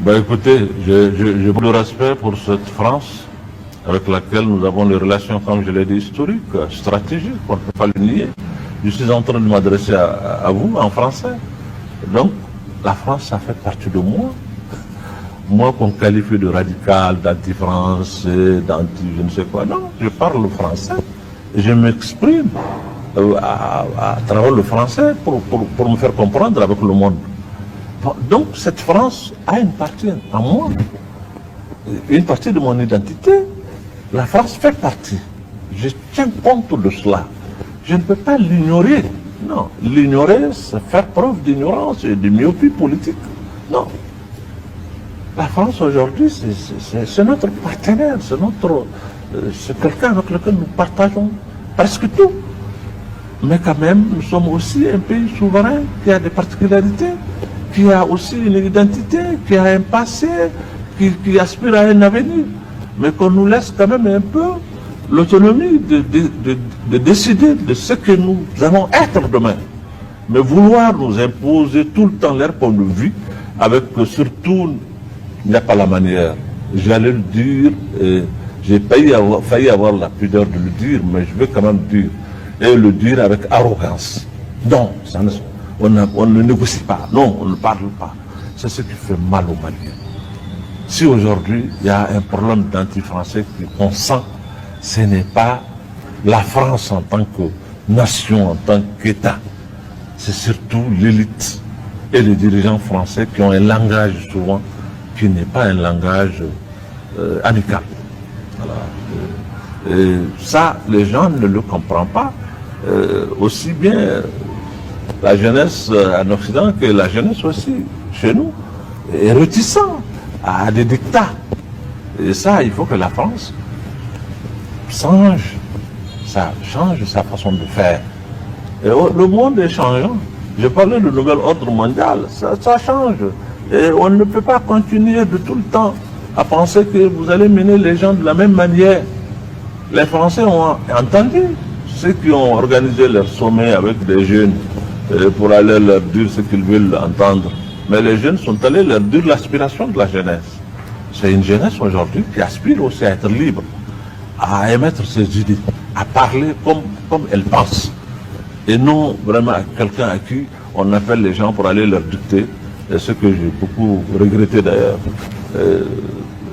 Ben écoutez, j'ai beaucoup de respect pour cette France avec laquelle nous avons des relations, comme je l'ai dit, historiques, stratégiques, on ne peut pas le nier. Je suis en train de m'adresser à vous en français. Donc, la France, ça fait partie de moi. Moi qu'on qualifie de radical, d'anti-français, d'anti-je ne sais quoi. Non, je parle français. Je m'exprime à travers le français pour me faire comprendre avec le monde. Donc cette France a une partie en moi, une partie de mon identité. La France fait partie. Je tiens compte de cela. Je ne peux pas l'ignorer. Non, l'ignorer, c'est faire preuve d'ignorance et de myopie politique. Non. La France aujourd'hui, c'est notre partenaire, c'est quelqu'un avec lequel nous partageons presque tout. Mais quand même, nous sommes aussi un pays souverain qui a des particularités, qui a aussi une identité, qui a un passé, qui aspire à un avenir. Mais qu'on nous laisse quand même un peu l'autonomie de décider de ce que nous allons être demain. Mais vouloir nous imposer tout le temps leur point de vue, avec surtout, il n'y a pas la manière. J'allais le dire, j'ai failli avoir la pudeur de le dire, mais je vais quand même dire, et le dire avec arrogance. Non, on ne négocie pas, non, on ne parle pas. C'est ce qui fait mal aux Maliens. Si aujourd'hui il y a un problème d'anti-français qu'on sent, ce n'est pas la France en tant que nation, en tant qu'État. C'est surtout l'élite et les dirigeants français qui ont un langage souvent qui n'est pas un langage amical. Voilà. Et ça, les gens ne le comprennent pas. Aussi bien la jeunesse en Occident que la jeunesse aussi chez nous est réticent à des dictats. Et ça, il faut que la France change sa façon de faire. Et le monde est changeant. Je parlais du nouvel ordre mondial, ça change. Et on ne peut pas continuer de tout le temps à penser que vous allez mener les gens de la même manière. Les Français ont entendu ceux qui ont organisé leur sommet avec des jeunes pour aller leur dire ce qu'ils veulent entendre. Mais les jeunes sont allés leur dire l'aspiration de la jeunesse. C'est une jeunesse aujourd'hui qui aspire aussi à être libre, à émettre ses idées, à parler comme elle pense. Et non vraiment à quelqu'un à qui on appelle les gens pour aller leur dicter, ce que j'ai beaucoup regretté d'ailleurs.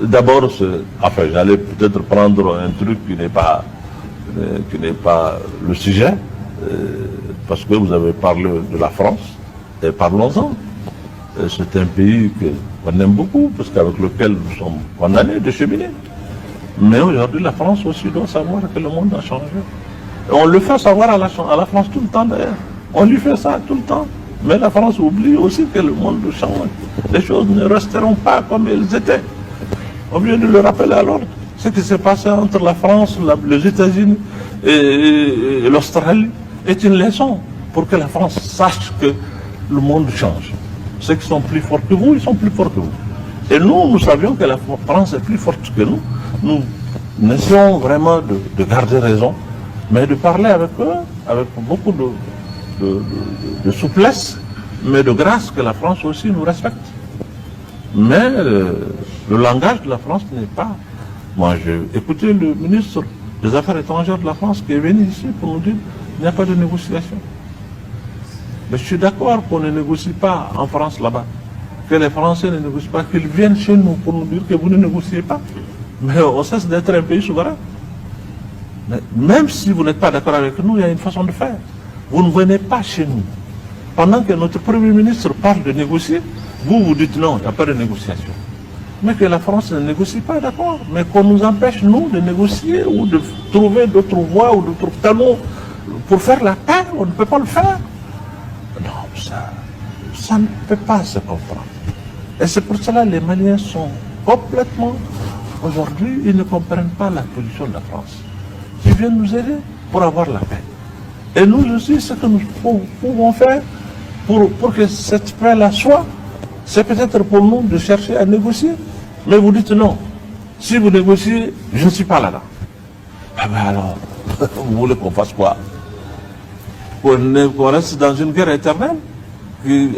D'abord, enfin, j'allais peut-être prendre un truc qui n'est pas le sujet, parce que vous avez parlé de la France, et parlons-en. C'est un pays qu'on aime beaucoup, parce qu'avec lequel nous sommes condamnés de cheminer. Mais aujourd'hui, la France aussi doit savoir que le monde a changé. Et on le fait savoir à la France tout le temps d'ailleurs. On lui fait ça tout le temps. Mais la France oublie aussi que le monde change. Les choses ne resteront pas comme elles étaient. On vient de le rappeler à l'ordre. Ce qui s'est passé entre la France, les États-Unis et l'Australie est une leçon pour que la France sache que le monde change. Ceux qui sont plus forts que vous, ils sont plus forts que vous. Et nous savions que la France est plus forte que nous. Nous essayons vraiment de garder raison, mais de parler avec eux, avec beaucoup de souplesse, mais de grâce que la France aussi nous respecte. Mais le langage de la France n'est pas... Moi, j'ai écouté le ministre des Affaires étrangères de la France qui est venu ici pour nous dire qu'il n'y a pas de négociation. Mais je suis d'accord qu'on ne négocie pas en France là-bas, que les Français ne négocient pas, qu'ils viennent chez nous pour nous dire que vous ne négociez pas. Mais on cesse d'être un pays souverain. Mais même si vous n'êtes pas d'accord avec nous, il y a une façon de faire. Vous ne venez pas chez nous. Pendant que notre Premier ministre parle de négocier, vous dites non, il n'y a pas de négociation. Mais que la France ne négocie pas, d'accord. Mais qu'on nous empêche, nous, de négocier ou de trouver d'autres voies ou d'autres canaux pour faire la paix, on ne peut pas le faire. Non, ça ne peut pas se comprendre. Et c'est pour cela que les Maliens sont complètement... Aujourd'hui, ils ne comprennent pas la position de la France. Ils viennent nous aider pour avoir la paix. Et nous aussi, ce que nous pouvons faire pour que cette paix-là soit, c'est peut-être pour nous de chercher à négocier. Mais vous dites non. Si vous négociez, je ne suis pas là-dedans. Ah ben alors, vous voulez qu'on fasse quoi? Qu'on reste dans une guerre éternelle,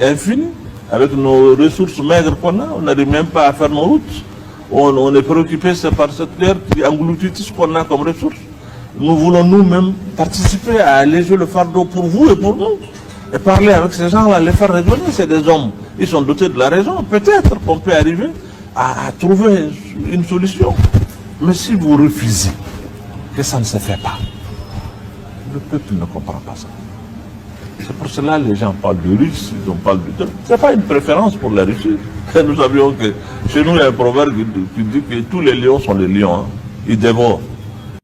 infinie, avec nos ressources maigres qu'on a, on n'arrive même pas à faire nos routes. On est préoccupé par cette guerre qui engloutit tout ce qu'on a comme ressources. Nous voulons nous-mêmes participer à alléger le fardeau pour vous et pour nous. Et parler avec ces gens-là, les faire raisonner, c'est des hommes. Ils sont dotés de la raison. Peut-être qu'on peut arriver à trouver une solution. Mais si vous refusez que ça ne se fait pas, le peuple ne comprend pas ça. C'est pour cela que les gens parlent de Russie, ils parlent de... Ce n'est pas une préférence pour la Russie. Nous savions que chez nous, il y a un proverbe qui dit que tous les lions sont des lions. Hein. Ils dévorent.